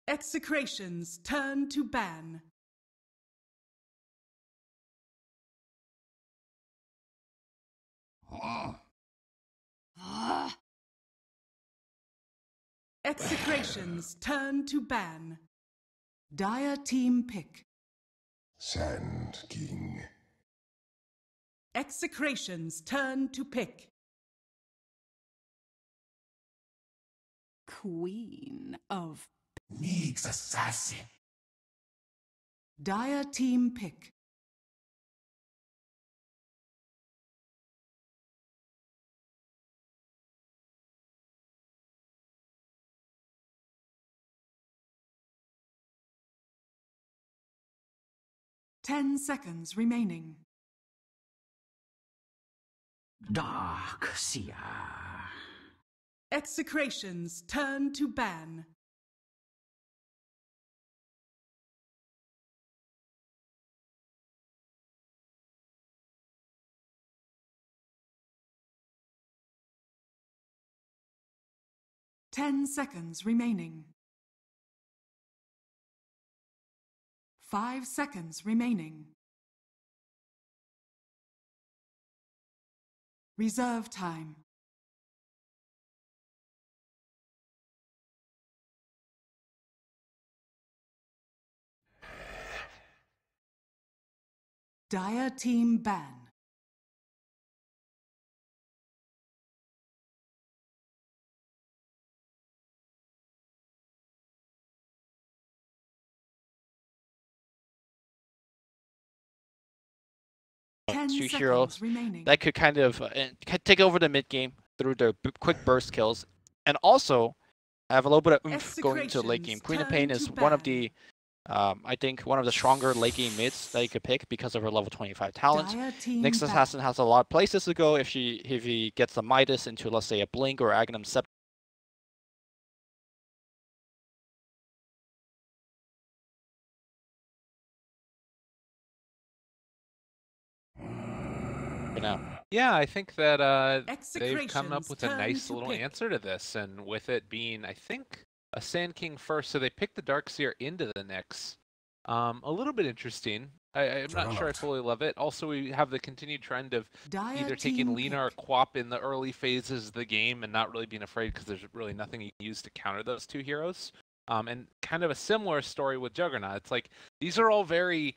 Execration's turn to ban. Execration's turn to ban. Dire team pick. Sand King. Execration's turn to pick. Queen of Needs assassin. Dire team pick. Ten seconds remaining. Dark Seer. Execration's turn to ban. Ten seconds remaining. 5 seconds remaining. Reserve time. Dire team ban. Two heroes that could kind of take over the mid game through their quick burst kills, and also have a little bit of oomph going into the late game. Queen of Pain is one of the, I think, one of the stronger late game mids that you could pick because of her level 25 talent. Nyx Assassin has a lot of places to go if he gets the Midas into, let's say, a Blink or Aghanim Scepter. Yeah, I think that they've come up with a nice little answer to this, and with it being, I think, a Sand King first, so they picked the Darkseer into the Nyx. A little bit interesting. I'm not sure I fully love it. Also, we have the continued trend of either taking Lina or Quap in the early phases of the game and not really being afraid because there's really nothing you can use to counter those two heroes. And kind of a similar story with Juggernaut. It's like, these are all very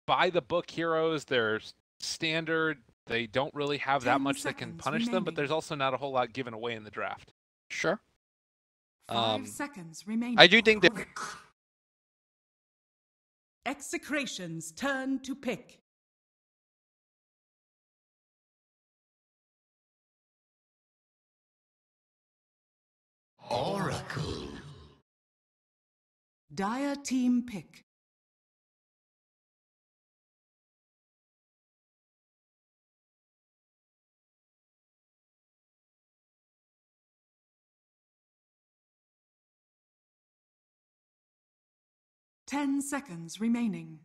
by-the-book heroes. They're standard. They don't really have that much that can punish them, but there's also not a whole lot given away in the draft. Sure. 5 seconds remaining. I do think that Execration's turn to pick. Oracle. Dire team pick. Ten seconds remaining.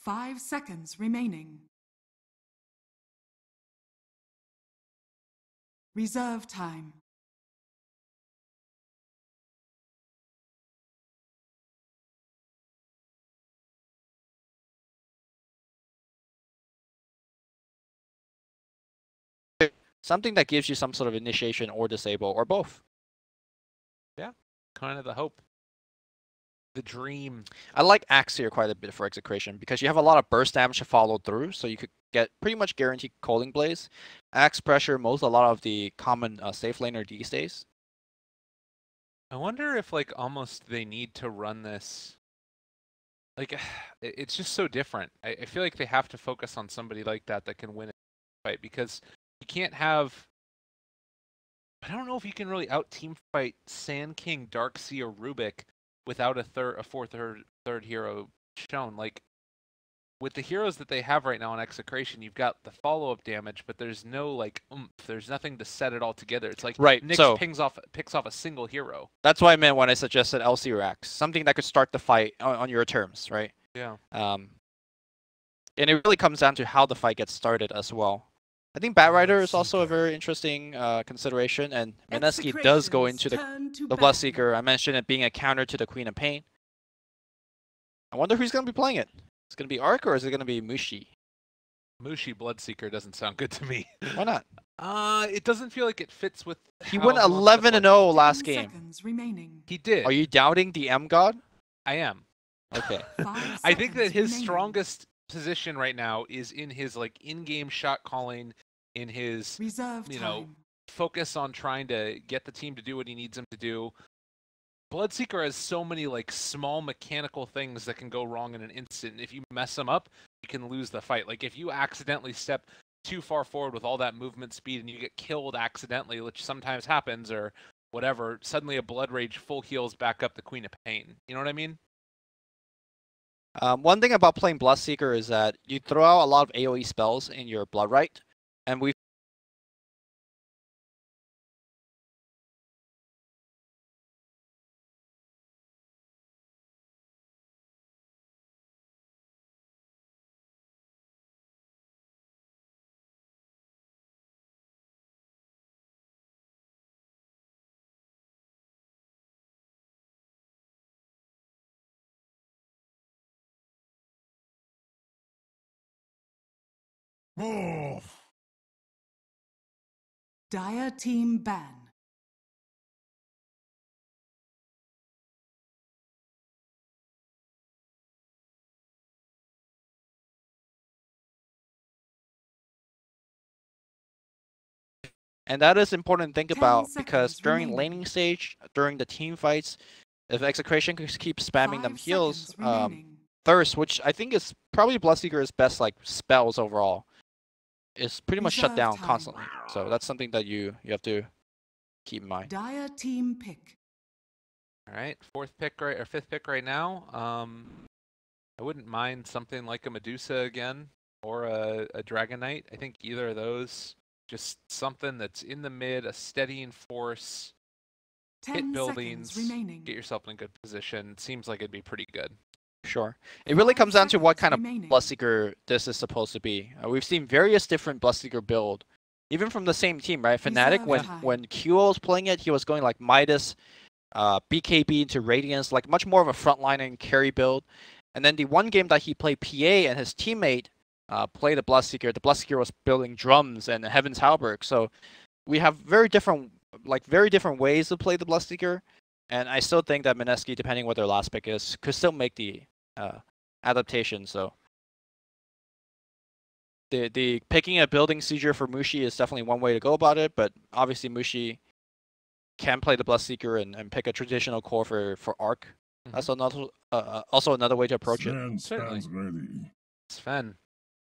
5 seconds remaining. Reserve time. something that gives you some sort of initiation or disable or both. Yeah, kind of the hope. The dream. I like Axe here quite a bit for Execration because you have a lot of burst damage to follow through, so you could get pretty much guaranteed Coaling Blaze. Axe pressure most a lot of the common safe laner these days. I wonder if like almost they need to run this. Like, it's just so different. I feel like they have to focus on somebody like that that can win a fight, because you can't have. I don't know if you can really out team fight Sand King, Darkseer, Rubik without a fourth or third hero shown. Like, with the heroes that they have right now in Execration, you've got the follow-up damage, but there's no like oomph. There's nothing to set it all together. It's like Nyx picks off a single hero. That's what I meant when I suggested LC or Axe. Something that could start the fight on your terms, right? Yeah. And it really comes down to how the fight gets started as well. I think Batrider is also a very interesting consideration, and Mineski does go into the Bloodseeker. I mentioned it being a counter to the Queen of Pain. I wonder who's going to be playing it. Is it going to be Arc or is it going to be Mushi? Mushi Bloodseeker doesn't sound good to me. Why not? It doesn't feel like it fits with. He went 11-0 last game. He did. Are you doubting the M God? I am. Okay. I think that his strongest position right now is in his like in-game shot calling, in his focus on trying to get the team to do what he needs them to do. Bloodseeker has so many like small mechanical things that can go wrong in an instant. If you mess them up, you can lose the fight. Like if you accidentally step too far forward with all that movement speed and you get killed accidentally, which sometimes happens, or whatever, suddenly a Blood Rage full heals back up the Queen of Pain. You know what I mean? One thing about playing Bloodseeker is that you throw out a lot of AoE spells in your Blood Right, and we Dire team ban. And that is important to think about because during laning stage, during the team fights, if Execration keeps spamming them heals, Thirst, which I think is probably Bloodseeker's best like spells overall, is pretty much shut down constantly. So that's something that you have to keep in mind. Dire team pick. All right, fifth pick right now. I wouldn't mind something like a Medusa again or a Dragon Knight. I think either of those. Just something that's in the mid, a steadying force, hit buildings, get yourself in a good position. Seems like it'd be pretty good. Sure. It really comes down to what kind of Bloodseeker this is supposed to be. We've seen various different Bloodseeker build, even from the same team, right? Fnatic, when QO was playing it, he was going like Midas, BKB into Radiance, like much more of a frontline and carry build. And then the one game that he played PA and his teammate played the Bloodseeker was building drums and Heaven's Halberd. So we have very different ways to play the Bloodseeker. And I still think that Mineski, depending what their last pick is, could still make the adaptation. So the picking a building seizure for Mushi is definitely one way to go about it. But obviously Mushi can play the Bloodseeker and pick a traditional core for Arc. Mm-hmm. That's also another way to approach it. Certainly. Sven.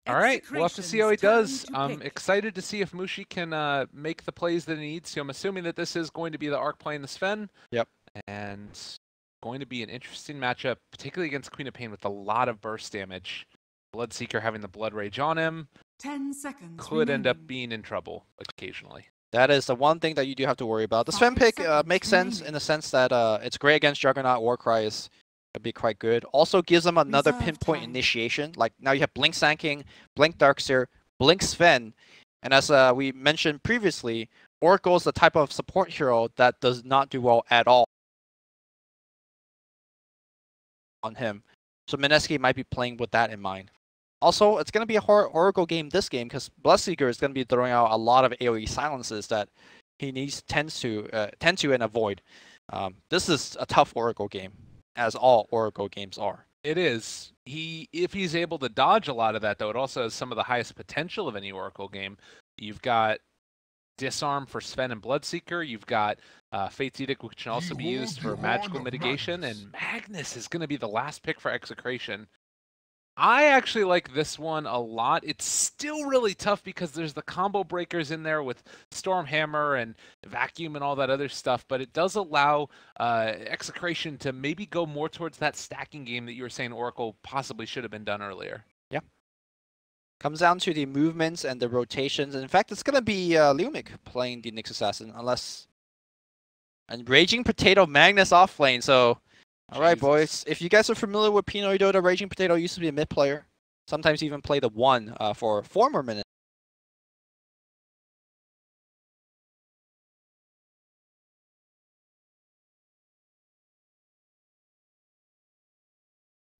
All right, we'll have to see how he does. I'm excited to see if Mushi can make the plays that he needs to. I'm assuming that this is going to be the Arc playing the Sven. Yep. And going to be an interesting matchup, particularly against Queen of Pain with a lot of burst damage. Bloodseeker having the Blood Rage on him 10 seconds could end up being in trouble occasionally. That is the one thing that you do have to worry about. The Sven pick makes sense in the sense that it's great against Juggernaut. Warcry is would be quite good. Also gives them another pinpoint initiation. Like now you have Blink Sand King, Blink Darkseer, Blink Sven. And as we mentioned previously, Oracle is the type of support hero that does not do well at all on him. So Mineski might be playing with that in mind. Also, it's going to be a Oracle game this game because Bloodseeker is going to be throwing out a lot of AoE silences that he tends to and avoid. This is a tough Oracle game, as all Oracle games are. It is. If he's able to dodge a lot of that, though, it also has some of the highest potential of any Oracle game. You've got Disarm for Sven and Bloodseeker. You've got Fate's Edict, which can also be used for magical mitigation. And Magnus is going to be the last pick for Execration. I actually like this one a lot. It's still really tough because there's the combo breakers in there with Stormhammer and Vacuum and all that other stuff, but it does allow Execration to maybe go more towards that stacking game that you were saying Oracle possibly should have been done earlier. Yeah. Comes down to the movements and the rotations. In fact, it's going to be Leomik playing the Nyx Assassin, unless... And Raging Potato Magnus off lane, so... Alright, boys. If you guys are familiar with Pinoy Dota, Raging Potato used to be a mid player. Sometimes even play the 1 for 4 more minutes.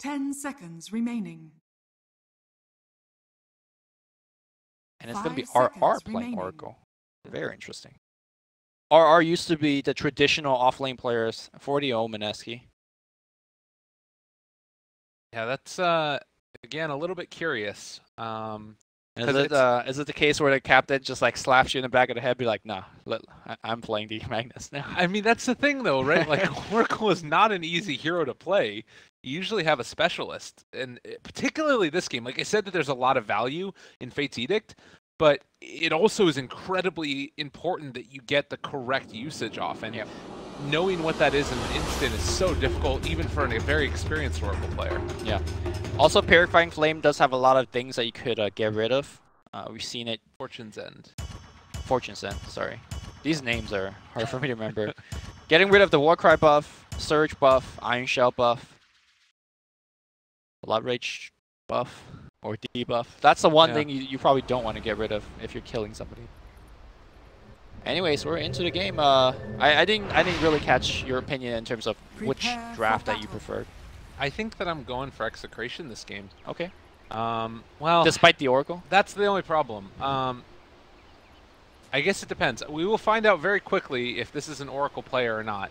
10 seconds remaining. And it's going to be 5 RR seconds playing remaining. Oracle. Very interesting. RR used to be the traditional offlane players for the Mineski. Yeah, that's again a little bit curious. Is it the case where the captain just like slaps you in the back of the head, be like, nah, I'm playing the Magnus now? I mean, that's the thing though, right? Like Oracle is not an easy hero to play. You usually have a specialist, and particularly this game. Like I said, that there's a lot of value in Fate's Edict, but it also is incredibly important that you get the correct usage off. And knowing what that is in an instant is so difficult, even for a very experienced Oracle player. Yeah. Also, Purifying Flame does have a lot of things that you could get rid of. We've seen it. Fortune's End. Fortune's End, sorry. These names are hard for me to remember. Getting rid of the Warcry buff, Surge buff, Iron Shell buff, Blood Rage buff, or debuff. That's the one thing you probably don't want to get rid of if you're killing somebody. Anyways, we're into the game. I didn't really catch your opinion in terms of which draft that you preferred. I think that I'm going for Execration this game. Okay. Well, despite the Oracle? That's the only problem. I guess it depends. We will find out very quickly if this is an Oracle player or not.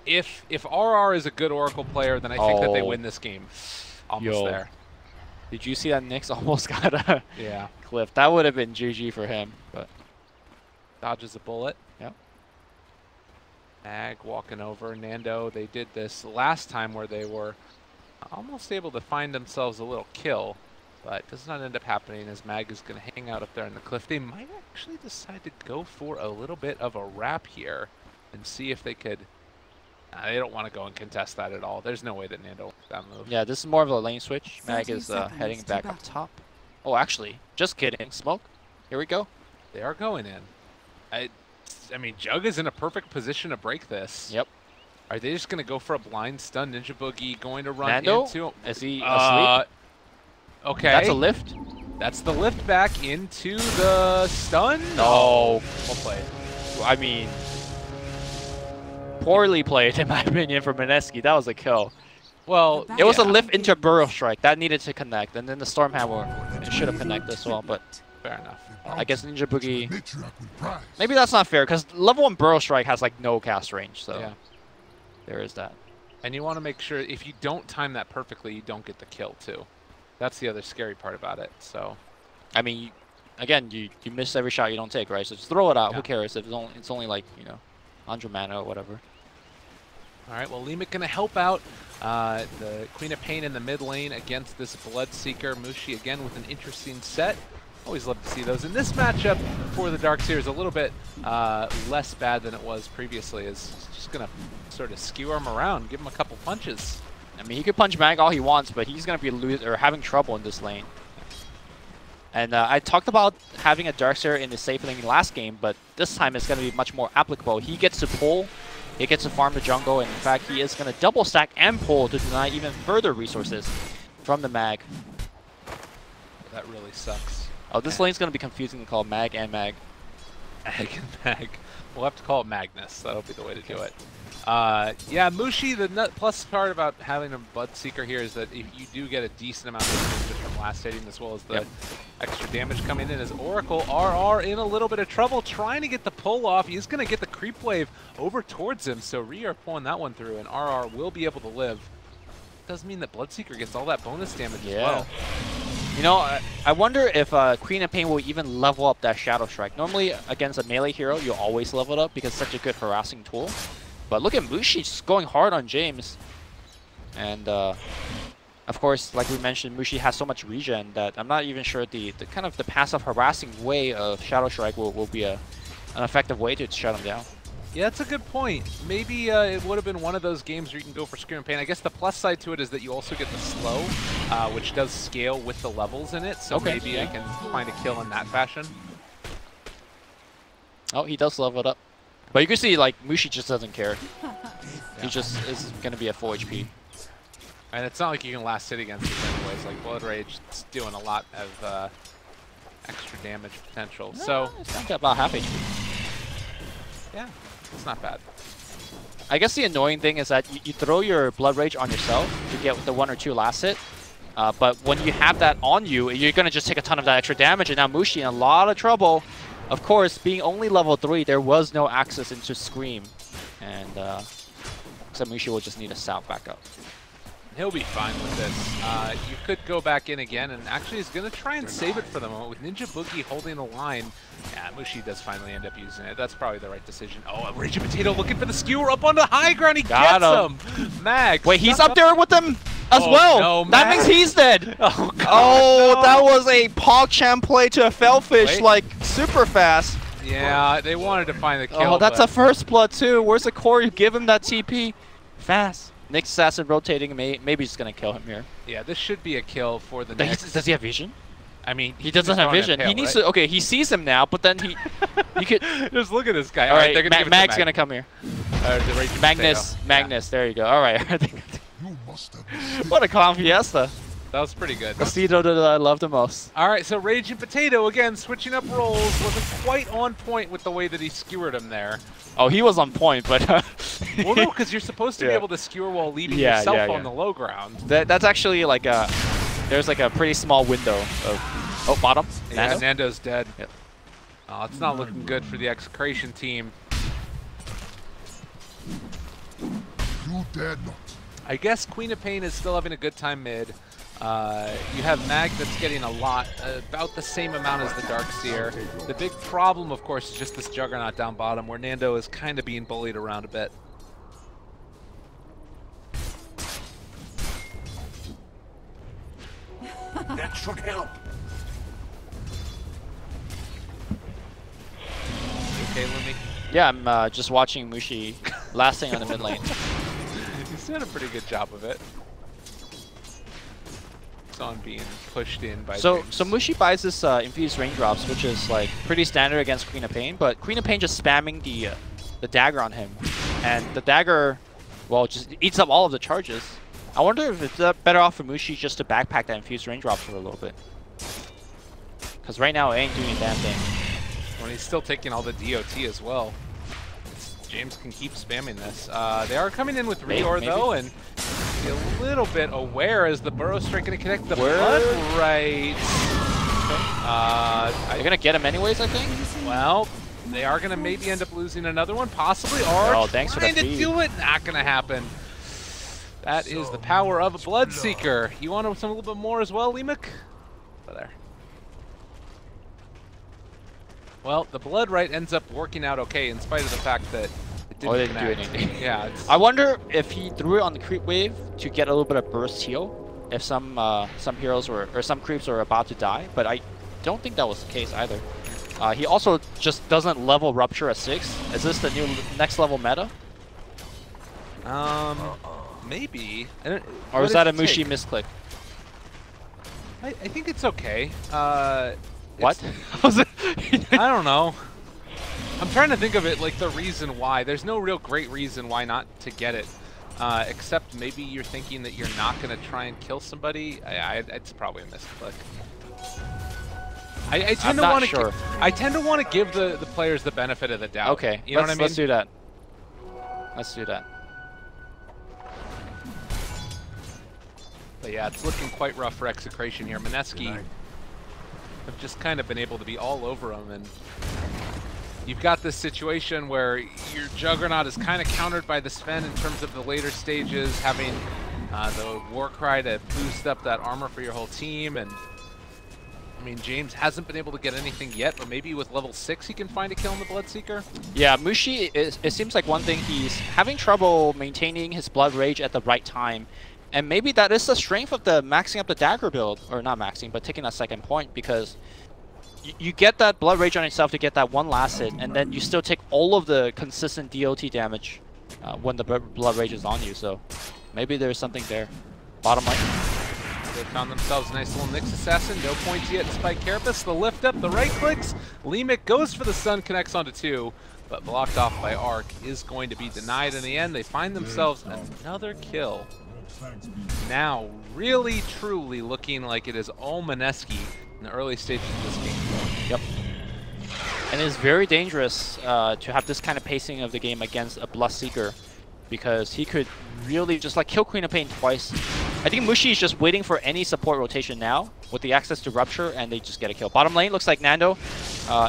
If RR is a good Oracle player, then I think that they win this game. Almost there. Did you see that Nyx almost got a cliff? That would have been GG for him, but dodges a bullet. Yep. Mag walking over. Nando, they did this last time where they were almost able to find themselves a little kill, but does not end up happening as Mag is going to hang out up there in the cliff. They might actually decide to go for a little bit of a wrap here and see if they could. They don't want to go and contest that at all. There's no way that Nando will make that move. Yeah, this is more of a lane switch. Mag is heading back up top. Oh, actually, just kidding. Smoke. Here we go. They are going in. I mean, Jug is in a perfect position to break this. Yep. Are they just going to go for a blind stun? Ninja Boogie going to run Nando? into... Is he asleep? Okay. That's a lift? That's the lift back into the stun? No. Well played. I mean, poorly played, in my opinion, for Mineski. That was a kill. Well, it was a lift into Burrow Strike. That needed to connect. And then the Stormhammer should have connected as well, but... Fair enough. I guess Ninja Boogie... Maybe that's not fair, because level 1 Burrow Strike has, like, no cast range, so... There is that. And you want to make sure, if you don't time that perfectly, you don't get the kill, too. That's the other scary part about it, so... I mean, again, you miss every shot you don't take, right? So just throw it out. Who cares if it's only like, 100 mana or whatever. All right, well, Limit going to help out the Queen of Pain in the mid lane against this Bloodseeker. Mushi, again, with an interesting set. Always love to see those. And this matchup for the Darkseer is a little bit less bad than it was previously. It's just going to sort of skewer him around, give him a couple punches. I mean, he could punch Mag all he wants, but he's going to be having trouble in this lane. And I talked about having a Darkseer in the safe lane last game, but this time it's going to be much more applicable. He gets to pull, he gets to farm the jungle, and in fact, he is going to double stack and pull to deny even further resources from the Mag. That really sucks. Oh, this lane's going to be confusing to call Mag and Mag. Mag and Mag. We'll have to call it Magnus. That'll be the way to do it. Yeah, Mushi, the plus part about having a Bloodseeker here is that if you do get a decent amount of damage just from last hitting, as well as the extra damage coming in, as Oracle RR in a little bit of trouble trying to get the pull off. He's going to get the creep wave over towards him, so Rhea are pulling that one through, and RR will be able to live. Does mean that Bloodseeker gets all that bonus damage as well. You know, I wonder if Queen of Pain will even level up that Shadow Strike. Normally, against a melee hero, you always level it up because it's such a good harassing tool. But look at Mushi just going hard on James. And, of course, like we mentioned, Mushi has so much regen that I'm not even sure the kind of the passive harassing way of Shadow Strike will be an effective way to shut him down. Yeah, that's a good point. Maybe it would have been one of those games where you can go for Scream and Pain. I guess the plus side to it is that you also get the slow, which does scale with the levels in it. So maybe I can find a kill in that fashion. Oh, he does level it up. But you can see, like, Mushi just doesn't care. He just is going to be at full HP. And it's not like you can last hit against it anyways. Like, Blood Rage is doing a lot of extra damage potential. No, so it's not about half HP. Yeah, it's not bad. I guess the annoying thing is that you throw your Blood Rage on yourself to get the 1 or 2 last hit. But when you have that on you, you're going to just take a ton of that extra damage. And now Mushi in a lot of trouble. Of course, being only level 3, there was no access into Scream. And so Mushi will just need a Sal back up. He'll be fine with this. You could go back in again, and actually he's going to try and save it for the moment with Ninja Boogie holding the line. Yeah, Mushi does finally end up using it. That's probably the right decision. Oh, a Raging Potato looking for the skewer up on the high ground. He gets him. Mag. Wait, he's up there with them as well. No, that means he's dead. Oh, God, no. That was a PogChamp play to a Fellfish, like super fast. Yeah, they wanted to find the kill. Oh, that's a first blood too. Where's the core? You give him that TP. Fast. Nick's assassin rotating. Maybe he's gonna kill him here. Yeah, this should be a kill for the next. Does he have vision? I mean, he doesn't have vision. He needs to. Okay, he sees him now, but then he could. Just look at this guy. All right, they're gonna give it Mag's to gonna come here. The Magnus. Yeah. There you go. All right. You must have What a calm fiesta. That was pretty good. The Cito that I love the most. All right, so Raging Potato again switching up roles, wasn't quite on point with the way that he skewered him there. Oh, he was on point, but well, no, because you're supposed to be able to skewer while leaving yourself on the low ground. That's actually like a there's like a pretty small window of bottom. Yeah, Nando? Nando's dead. Yep. Oh, it's not looking good for the Execration team. you dare not. I guess Queen of Pain is still having a good time mid. You have Mag that's getting a lot, about the same amount as the Darkseer. The big problem, of course, is just this Juggernaut down bottom, where Nando is kind of being bullied around a bit. That should help. Okay, Lumi? Yeah, I'm just watching Mushi lasting on the mid lane. He's doing a pretty good job of it. On being pushed in by so Mushi buys this infused raindrops, which is like pretty standard against Queen of Pain, but Queen of Pain just spamming the dagger on him, and the dagger, well, just eats up all of the charges. I wonder if it's better off for Mushi just to backpack that infused raindrops for a little bit, because right now it ain't doing a damn thing. When he's still taking all the DOT as well. James can keep spamming this. They are coming in with Reor though, and be a little bit aware as the Burrow Strike going to connect the Blood Right. They're going to get him anyways, I think? Well, they are going to maybe end up losing another one, possibly. Or thanks for trying the to feed. do it. Not going to happen. That is the power of a Bloodseeker. You want some a little bit more as well, Lemek? Oh, there. Well, the Blood Right ends up working out okay in spite of the fact that it didn't do anything. Yeah. I wonder if he threw it on the creep wave to get a little bit of burst heal if some heroes or some creeps were about to die, but I don't think that was the case either. He also just doesn't level Rupture at 6. Is this the new next level meta? Maybe. Or is that a Mushi misclick? I think it's okay. What? I don't know. I'm trying to think of it like the reason why. There's no real great reason why not to get it, except maybe you're thinking that you're not going to try and kill somebody. It's probably a misclick. I tend to want to. I tend to want to give the players the benefit of the doubt. Okay, you know what I mean? Let's do that. Let's do that. But yeah, it's looking quite rough for Execration here. Mineski have just kind of been able to be all over him, and you've got this situation where your Juggernaut is kind of countered by the Sven in terms of the later stages, having the Warcry to boost up that armor for your whole team, and I mean, James hasn't been able to get anything yet, but maybe with level 6 he can find a kill on the Bloodseeker. Yeah, Mushi, it seems like one thing, he's having trouble maintaining his Blood Rage at the right time. And maybe that is the strength of the maxing up the dagger build, or not maxing, but taking that second point, because you get that Blood Rage on yourself to get that one last hit, and then you still take all of the consistent DOT damage when the Blood Rage is on you, so maybe there's something there. Bottom line. They found themselves a nice little Nyx Assassin, no points yet despite Carapace. The lift up, the right clicks, Lemek goes for the stun, connects onto 2, but blocked off by Arc, is going to be denied in the end. They find themselves another kill. Now, really, truly looking like it is all Mineski in the early stages of this game. Yep. And it's very dangerous to have this kind of pacing of the game against a Bloodseeker, because he could really just like kill Queen of Pain twice. I think Mushi is just waiting for any support rotation now with the access to Rupture, and they just get a kill. Bottom lane looks like Nando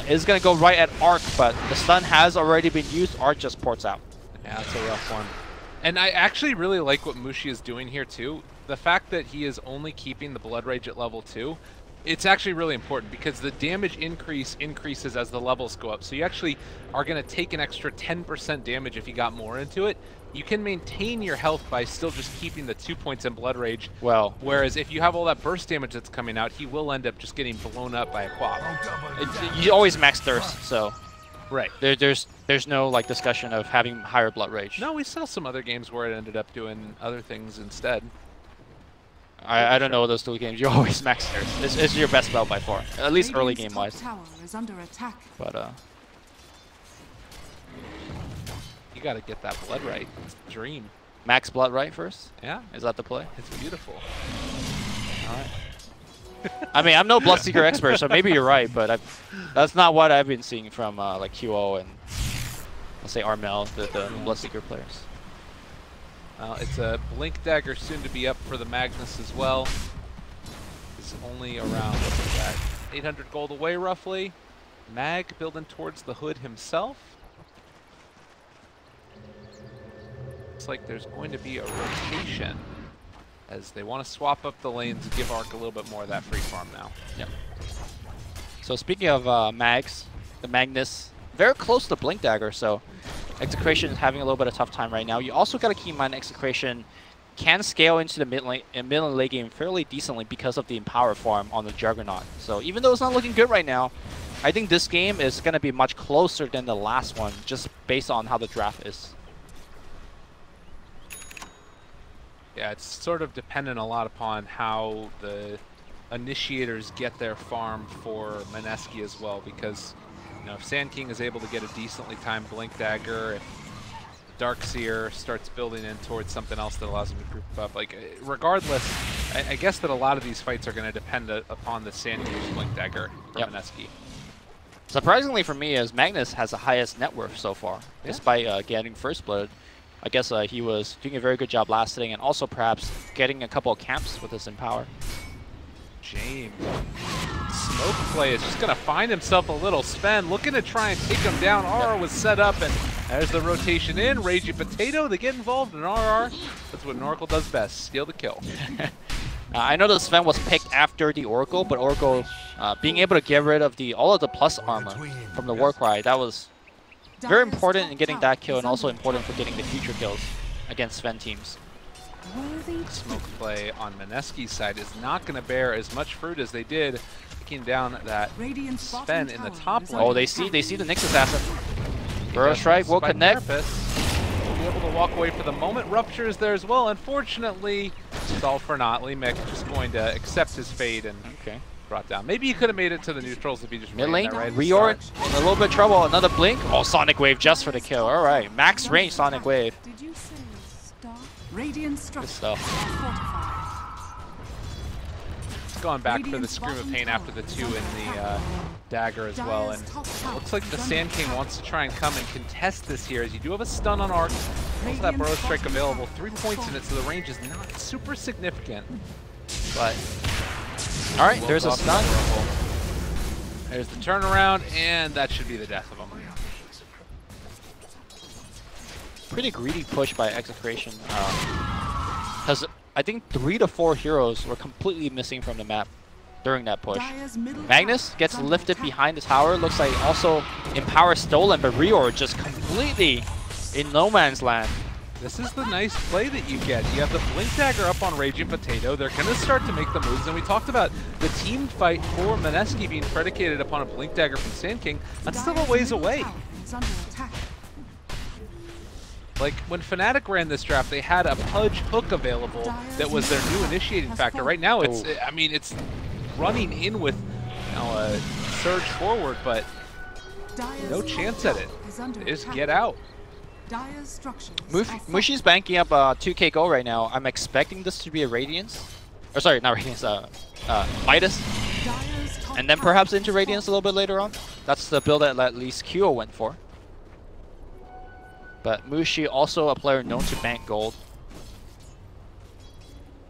is going to go right at Arc, but the stun has already been used. Arc just ports out. Yeah, it's a rough one. And I actually really like what Mushi is doing here too. The fact that he is only keeping the Blood Rage at level 2, it's actually really important because the damage increases as the levels go up. So you actually are going to take an extra 10% damage if you got more into it. You can maintain your health by still just keeping the 2 points in Blood Rage. Well, whereas if you have all that burst damage that's coming out, he will end up just getting blown up by a quad. You always max thirst, so right. There's no like discussion of having higher Blood Rage. No, we saw some other games where it ended up doing other things instead. I don't know those two games. You always max thirst. It's your best spell by far, at least early game wise. But you gotta get that blood right. It's a dream. Max blood right first? Yeah. Is that the play? It's beautiful. Alright. I mean, I'm no Bloodseeker expert, so maybe you're right, but that's not what I've been seeing from like QO and let's say Armel, the Bloodseeker players. It's a Blink Dagger soon to be up for the Magnus as well. It's only around, what is that, 800 gold away roughly. Mag building towards the hood himself. Looks like there's going to be a rotation as they want to swap up the lanes and give Arc a little bit more of that free farm now. Yep. So speaking of Mags, the Magnus, very close to Blink Dagger, so Execration is having a little bit of tough time right now. You also got to keep in mind Execration can scale into the mid and late game fairly decently because of the Empower farm on the Juggernaut. So even though it's not looking good right now, I think this game is going to be much closer than the last one, just based on how the draft is. Yeah, it's sort of dependent a lot upon how the initiators get their farm for Mineski as well, because you know, if Sand King is able to get a decently timed Blink Dagger, if Darkseer starts building in towards something else that allows him to group up, like regardless, I guess that a lot of these fights are going to depend upon the Sand King's Blink Dagger for Mineski. Surprisingly for me, is Magnus has the highest net worth so far, despite getting First Blood. I guess he was doing a very good job last sitting, and also perhaps getting a couple of camps with his Empower. James. Smoke play is just going to find himself a little spend, looking to try and take him down. RR was set up, and there's the rotation in. Raging Potato, they get involved in RR. That's what Oracle does best, steal the kill. I know the Sven was picked after the Oracle, but Oracle being able to get rid of all of the plus armor from the Warcry, that was very important in getting that kill, and also important for getting the future kills against Sven teams. Smoke play on Mineski's side is not going to bear as much fruit as they did, taking down that Sven in the top lane. Oh, they see the Nyx Assassin. Burrow Strike will connect. Will be able to walk away for the moment. Rupture is there as well. Unfortunately, it's all for naught. Mick just going to accept his fate and brought down. Maybe he could have made it to the neutrals if he just mid lane. Right Reorg in a little bit of trouble. Another blink. Oh, Sonic Wave just for the kill. All right, max range Sonic Wave. Did you say stop? Radiant Good stuff. Going back for the Scream of Pain after the 2 in the dagger as well, and looks like the Sand King wants to try and come and contest this here, as you do have a stun on Arc. Also that Burrow Strike available, 3 points in it, so the range is not super significant. But all right, there's a stun. There's the turnaround, and that should be the death of him. Pretty greedy push by Execration, because I think 3 to 4 heroes were completely missing from the map during that push. Magnus gets lifted behind the tower. Looks like also Empower stolen, but Reorg just completely in no man's land. This is the nice play that you get. You have the Blink Dagger up on Raging Potato. They're going to start to make the moves, and we talked about the team fight for Mineski being predicated upon a Blink Dagger from Sand King. That's still a ways away. Like, when Fnatic ran this draft, they had a Pudge hook available that was their new initiating factor. Right now, it's, I mean, it's running in with, you know, a surge forward, but no chance at it. They just get out. Mushi's banking up 2k gold right now. I'm expecting this to be a Radiance. Or sorry, not Radiance, Midas. And then perhaps into Radiance a little bit later on. That's the build that at least Kyo went for. But Mushi also a player known to bank gold.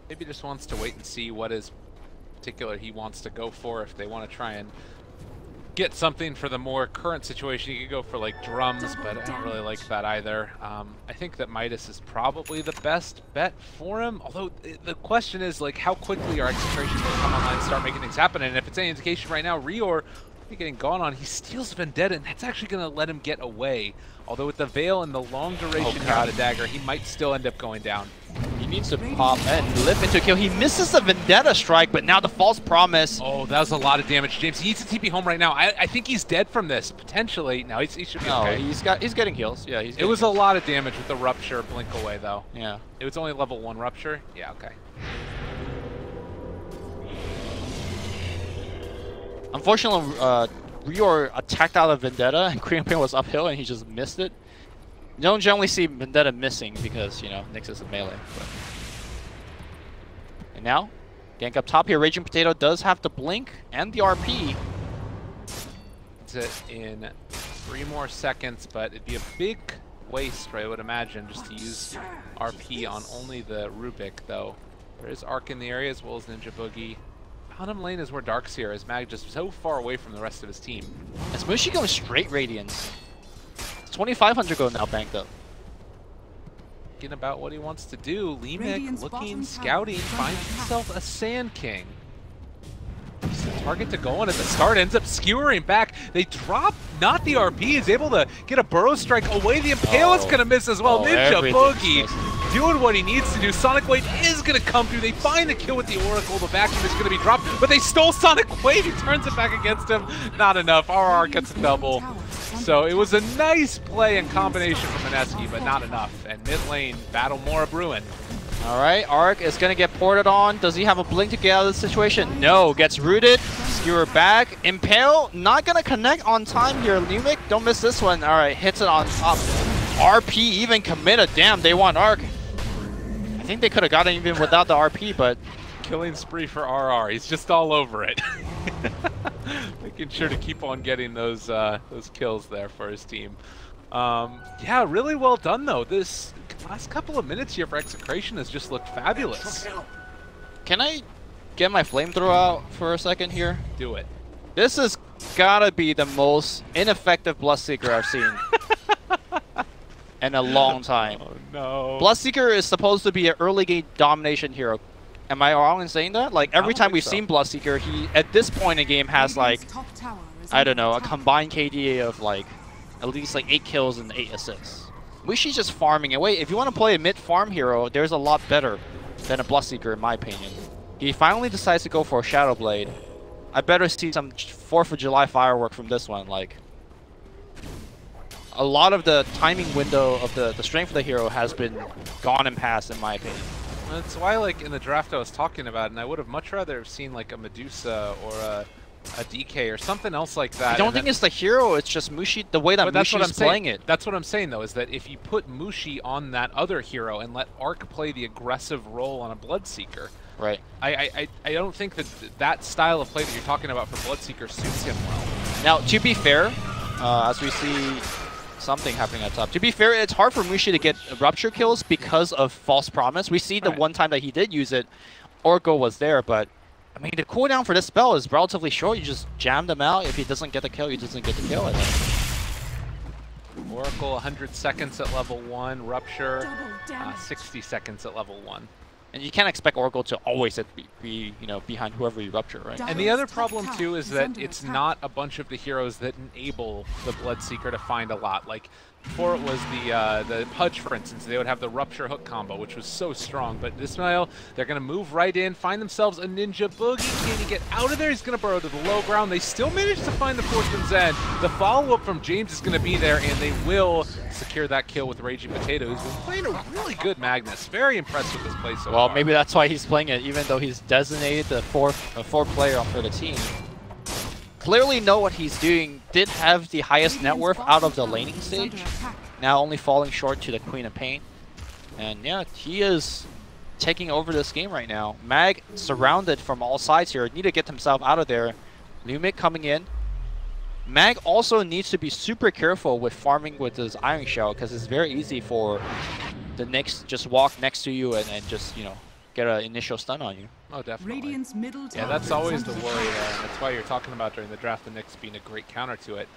Maybe just wants to wait and see what is particular he wants to go for. If they want to try and get something for the more current situation, you could go for like drums, but I don't really like that either. I think that Midas is probably the best bet for him, although the question is like how quickly are Execration going to come online and start making things happen. And if it's any indication right now, Rior getting gone on, he steals Vendetta, and that's actually going to let him get away. Although with the Veil and the long duration here out of Dagger, he might still end up going down. He needs to pop and lift into a kill. He misses the Vendetta strike, but now the False Promise. Oh, that was a lot of damage. James, he needs to TP home right now. I think he's dead from this, potentially. No, he should be okay. He's getting heals. Yeah, it was a lot of damage with the Rupture blink away, though. Yeah. It was only level 1 Rupture? Yeah, okay. Unfortunately, Rior attacked out of Vendetta, and Korean Pain was uphill, and he just missed it. You don't generally see Vendetta missing because, you know, Nyx is a melee. But. And now, gank up top here. Raging Potato does have the blink and the RP. It's it in 3 more seconds, but it'd be a big waste, I would imagine, just to use RP on only the Rubik, though. There is Arc in the area as well as Ninja Boogie. Bottom lane is where Darkseer is. Mag just so far away from the rest of his team. Is Mushi going straight Radiance? 2,500 gold now banked up. Thinking about what he wants to do. Limek looking, scouting, finds himself a Sand King. He's the target to go on at the start, ends up skewering back. They drop not the RP, he's able to get a Burrow Strike away. The Impale is going to miss as well. Ninja Boogie doing what he needs to do. Sonic Wave is going to come through. They find the kill with the Oracle. The vacuum is going to be dropped, but they stole Sonic Wave. He turns it back against him. Not enough. RR gets a double. So it was a nice play and combination from Mineski, but not enough. And mid lane, Battle Mora brewing. All right, Arc is going to get ported on. Does he have a blink to get out of the situation? No, gets rooted. Skewer back. Impale, not going to connect on time here. Limek, don't miss this one. All right, hits it on top. RP even committed. Damn, they want Arc. I think they could have gotten even without the RP, but... Killing spree for RR. He's just all over it. Making sure to keep on getting those kills there for his team. Yeah, really well done, though. This last couple of minutes here for Execration has just looked fabulous. Can I get my flamethrower out for a second here? Do it. This has gotta be the most ineffective Bloodseeker I've seen in a long time. Oh no. Bloodseeker is supposed to be an early game domination hero. Am I wrong in saying that? Like every time we've seen Bloodseeker, he at this point in the game has like, I don't know, a combined KDA of like at least like 8 kills and 8 assists. Mushi's just farming away. If you want to play a mid-farm hero, there's a lot better than a Bloodseeker in my opinion. He finally decides to go for a Shadow Blade. I better see some 4th of July firework from this one. Like, a lot of the timing window of the strength of the hero has been gone and past in my opinion. That's why, like, in the draft I was talking about, and I would have much rather have seen, like, a Medusa or a DK or something else like that. I don't think it's the hero, it's just Mushi, the way that Mushi's playing it. That's what I'm saying, though, is that if you put Mushi on that other hero and let Arc play the aggressive role on a Bloodseeker, right? I don't think that that style of play that you're talking about for Bloodseeker suits him well. Now, to be fair, as we see something happening at top. To be fair, it's hard for Mushi to get Rupture kills because of False Promise. We see the one time that he did use it, Oracle was there, but I mean, the cooldown for this spell is relatively short. You just jam them out. If he doesn't get the kill, he doesn't get the kill, I think. Oracle, 100 seconds at level 1. Rupture, 60 seconds at level 1. And you can't expect Oracle to always be you know, behind whoever you Rupture, right? And the other problem, too, is that it's not a bunch of the heroes that enable the Bloodseeker to find a lot. Like, before it was the Pudge, for instance, they would have the Rupture hook combo, which was so strong. But this Ismail, they're going to move right in, find themselves a Ninja Boogie. Can he get out of there? He's going to burrow to the low ground. They still manage to find the Fortune's End. The follow-up from James is going to be there, and they will secure that kill with Raging Potato, who's been playing a really good Magnus. Very impressed with this play so far. Well, maybe that's why he's playing it, even though he's designated the fourth player for the team. Clearly know what he's doing. Did have the highest net worth out of the laning stage. Now only falling short to the Queen of Pain. And yeah, he is taking over this game right now. Mag surrounded from all sides here. Need to get himself out of there. New mid coming in. Mag also needs to be super careful with farming with his Iron Shell because it's very easy for the Nyx just walk next to you and just, you know, get an initial stun on you. Oh, definitely. Radiant's middle Yeah, tower that's always is the under worry attack. there, and that's why you're talking about during the draft the Nyx being a great counter to it.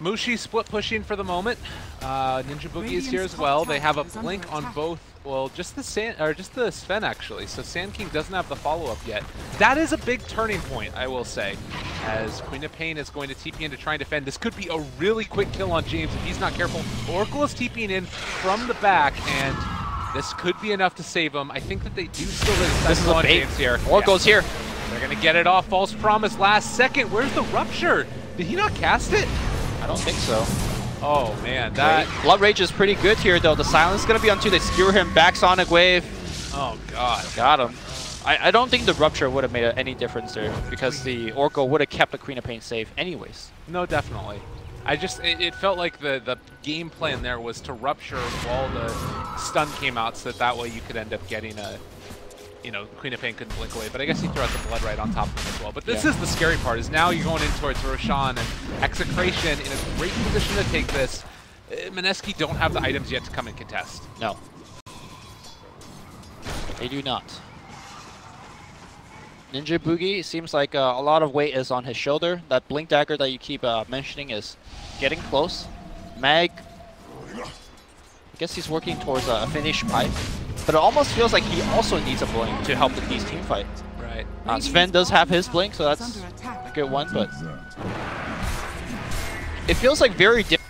Mushi split pushing for the moment. Ninja Boogie is here as well. They have a blink on both. Well, just the Sven actually. So Sand King doesn't have the follow-up yet. That is a big turning point, I will say, as Queen of Pain is going to TP in to try and defend. This could be a really quick kill on James if he's not careful. Oracle is TPing in from the back, and this could be enough to save him. I think that they do still This is a on bait. James here. Oracle's here. They're gonna get it off. False promise last second. Where's the rupture? Did he not cast it? I don't think so. Oh man, that. Blood Rage is pretty good here though. The silence is gonna be on 2. They skewer him back. Sonic Wave. Oh god. Got him. I don't think the rupture would have made any difference there because the Oracle would have kept the Queen of Pain safe anyways. No, definitely. It felt like the game plan there was to rupture while the stun came out, so that way you could end up getting a, you know, Queen of Pain couldn't blink away. But I guess he threw out the blood right on top of him as well. But this is the scary part, is now you're going in towards Roshan and Execration in a great position to take this. Mineski don't have the items yet to come and contest. No. They do not. Ninja Boogie seems like a lot of weight is on his shoulder. That Blink Dagger that you keep mentioning is getting close. Mag, I guess he's working towards a finish pipe. But it almost feels like he also needs a Blink to help these team fight. Right. Sven does have his Blink, so that's a good one, but it feels like very different.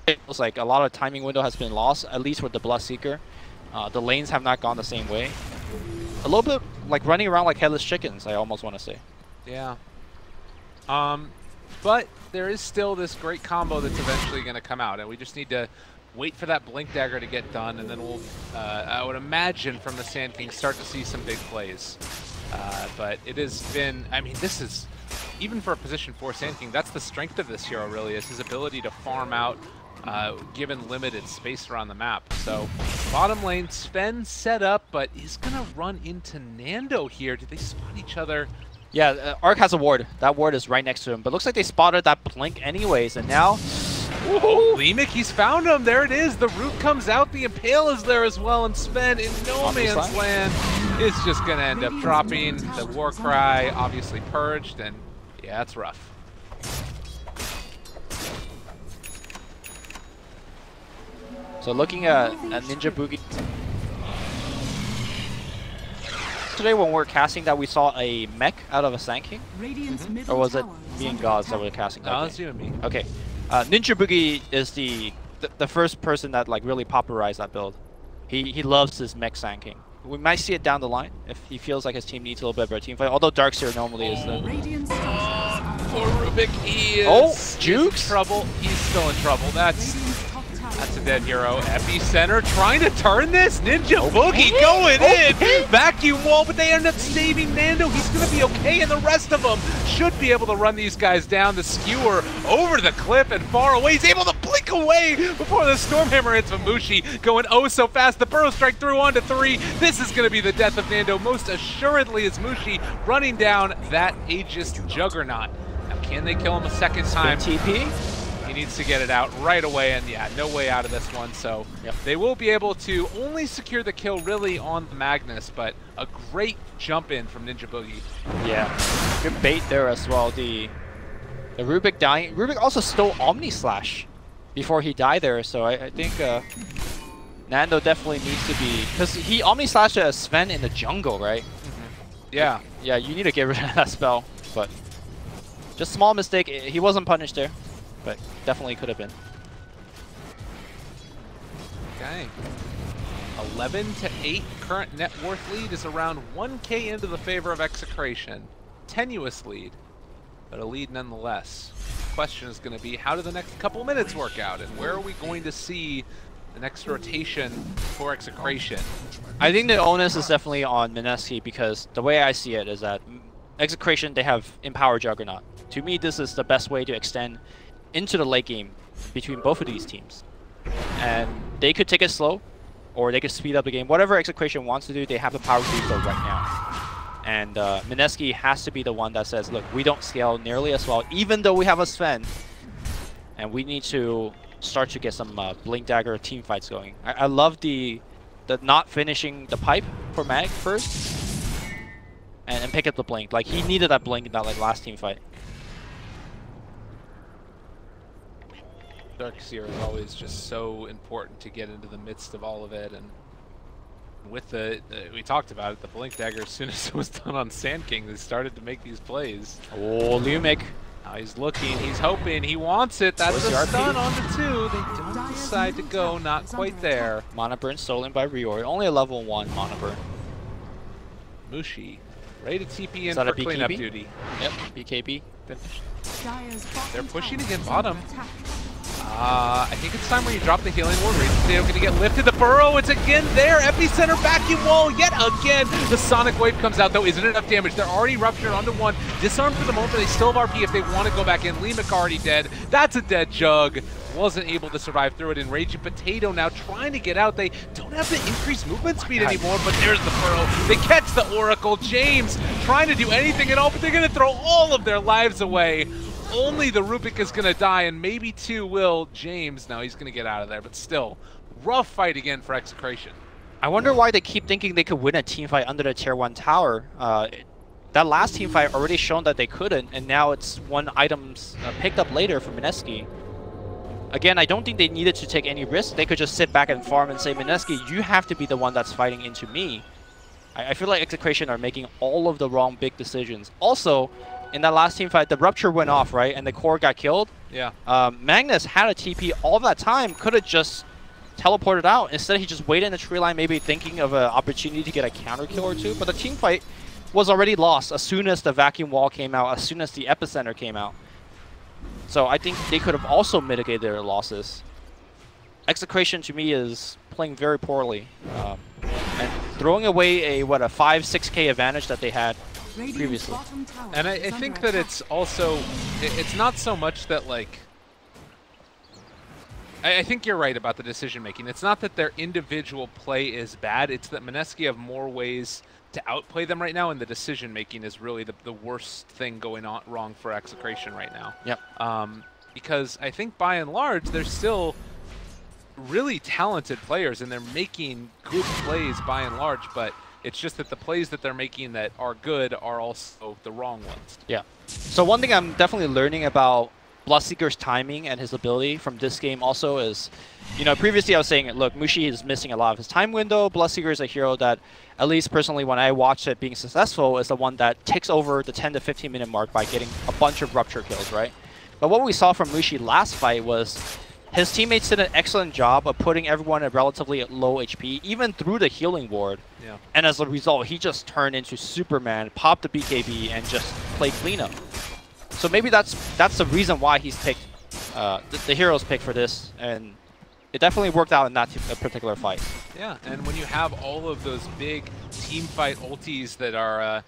It feels like a lot of timing window has been lost, at least with the Bloodseeker. The lanes have not gone the same way. A little bit like running around like headless chickens, I almost want to say. Yeah. But there is still this great combo that's eventually going to come out, and we just need to wait for that Blink Dagger to get done, and then we'll, I would imagine from the Sand King, start to see some big plays. But it has been, I mean, this is, even for a position 4 Sand King, that's the strength of this hero really, is his ability to farm out given limited space around the map. So bottom lane, Sven set up, but he's gonna run into Nando here. Did they spot each other? Yeah, Arc has a ward. That ward is right next to him, but looks like they spotted that blink anyways, and now... Oh, Leemic, he's found him. There it is. The root comes out. The Impale is there as well, and Sven in no man's land is just gonna end up dropping. The war cry obviously purged, and yeah, it's rough. So looking at Ninja Boogie. Today when we're casting that, we saw a mech out of a Sand King? Or was it me and Gods that were casting that? No, it's you and me. Okay. Ninja Boogie is the first person that like really popularized that build. He loves his mech Sand King. We might see it down the line if he feels like his team needs a little bit of a team fight. Although Darkseer normally is the... Poor Rubik, he is Jukes? in trouble. He's still in trouble. That's a dead hero. Epicenter trying to turn this. Ninja Boogie going in. Vacuum wall, but they end up saving Nando. He's going to be okay, and the rest of them should be able to run these guys down. The skewer over the cliff and far away. He's able to blink away before the Stormhammer hits Mushi. Going oh so fast. The Burrow Strike through onto 3. This is going to be the death of Nando. Most assuredly is Mushi running down that Aegis Juggernaut. Now, can they kill him a second time? TP? He needs to get it out right away, and yeah, no way out of this one. So they will be able to only secure the kill really on the Magnus, but a great jump in from Ninja Boogie. Yeah, good bait there as well. The Rubik dying. Rubik also stole Omni Slash before he died there, so I think Nando definitely needs to be, because he Omni Slashed Sven in the jungle, right? Yeah. Yeah, you need to get rid of that spell, but just small mistake. He wasn't punished there, but definitely could have been. Okay. 11-8 current net worth lead is around 1K into the favor of Execration. Tenuous lead, but a lead nonetheless. The question is going to be, how do the next couple minutes work out, and where are we going to see the next rotation for Execration? I think the onus is definitely on Mineski, because the way I see it is that Execration, they have Empower Juggernaut. To me, this is the best way to extend into the late game between both of these teams. And they could take it slow, or they could speed up the game. Whatever Execration wants to do, they have the power to do so right now. And Mineski has to be the one that says, look, we don't scale nearly as well, even though we have a Sven. And we need to start to get some Blink Dagger team fights going. I love the not finishing the pipe for Mag first. And pick up the Blink. Like, he needed that Blink in that last team fight. Darkseer is always just so important to get into the midst of all of it, and with we talked about it, the Blink Dagger, as soon as it was done on Sand King, they started to make these plays. Oh, Lumic. Now he's looking, he's hoping, he wants it. That's a stun on the 2. They don't decide to go, not quite there. Mana Burn stolen by Riori. Only a level 1 Mana Burn. Mushi, ready to TP in for cleanup duty. Yep, BKB. Finished. They're pushing again bottom. I think it's time where you drop the healing ward. Raging Potato gonna get lifted. The burrow, it's again there. Epicenter vacuum wall yet again. The Sonic Wave comes out though. Isn't enough damage. They're already ruptured onto 1. Disarmed for the moment, but they still have RP if they want to go back in. Lemic already dead. That's a dead Jug. Wasn't able to survive through it. And Raging Potato now trying to get out. They don't have the increased movement speed anymore, but there's the burrow. They catch the Oracle. James trying to do anything at all, but they're gonna throw all of their lives away. Only the Rubik is going to die, and maybe 2 will. James, now he's going to get out of there, but still, rough fight again for Execration. I wonder why they keep thinking they could win a team fight under the tier 1 tower. That last team fight already shown that they couldn't, and now it's 1 items picked up later from Mineski. Again, I don't think they needed to take any risk. They could just sit back and farm and say, Mineski, you have to be the one that's fighting into me. I feel like Execration are making all of the wrong big decisions. Also, in that last team fight, the Rupture went off, right? And the core got killed. Yeah. Magnus had a TP all that time, could have just teleported out. Instead, he just waited in the tree line, maybe thinking of an opportunity to get a counter kill or 2. But the team fight was already lost as soon as the vacuum wall came out, as soon as the epicenter came out. So I think they could have also mitigated their losses. Execration, to me, is playing very poorly. And throwing away a 5-6K advantage that they had previously. And I think that it's also, it's not so much that, like, I think you're right about the decision making. It's not that their individual play is bad, it's that Mineski have more ways to outplay them right now, and the decision making is really the worst thing going on wrong for Execration right now. Yep. Because I think by and large, they're still really talented players, and they're making good plays by and large, but it's just that the plays that they're making that are good are also the wrong ones. Yeah. So one thing I'm definitely learning about Bloodseeker's timing and his ability from this game also is, you know, previously I was saying, look, Mushi is missing a lot of his time window. Bloodseeker is a hero that, at least personally when I watch it being successful, is the one that takes over the 10 to 15 minute mark by getting a bunch of Rupture kills, right? But what we saw from Mushi last fight was his teammates did an excellent job of putting everyone at relatively low HP, even through the healing ward. Yeah. And as a result, he just turned into Superman, popped the BKB, and just played cleanup. So maybe that's the reason why he's picked, the hero's pick for this, and it definitely worked out in that particular fight. Yeah, and when you have all of those big team fight ultis that are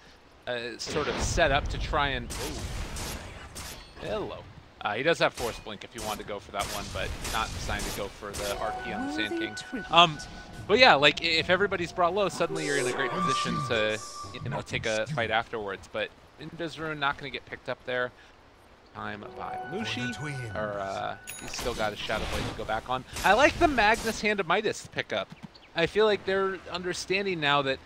sort of set up to try and... Oh. Hello. He does have Force Blink if you wanted to go for that one, but not deciding to go for the RP on the Sand King. But yeah, like, if everybody's brought low, suddenly you're in a great position to, you know, take a fight afterwards. But Inda's Rune not going to get picked up there. Time by Mushi, or he's still got his Shadow Blade to go back on. I like the Magnus Hand of Midas pickup. I feel like they're understanding now that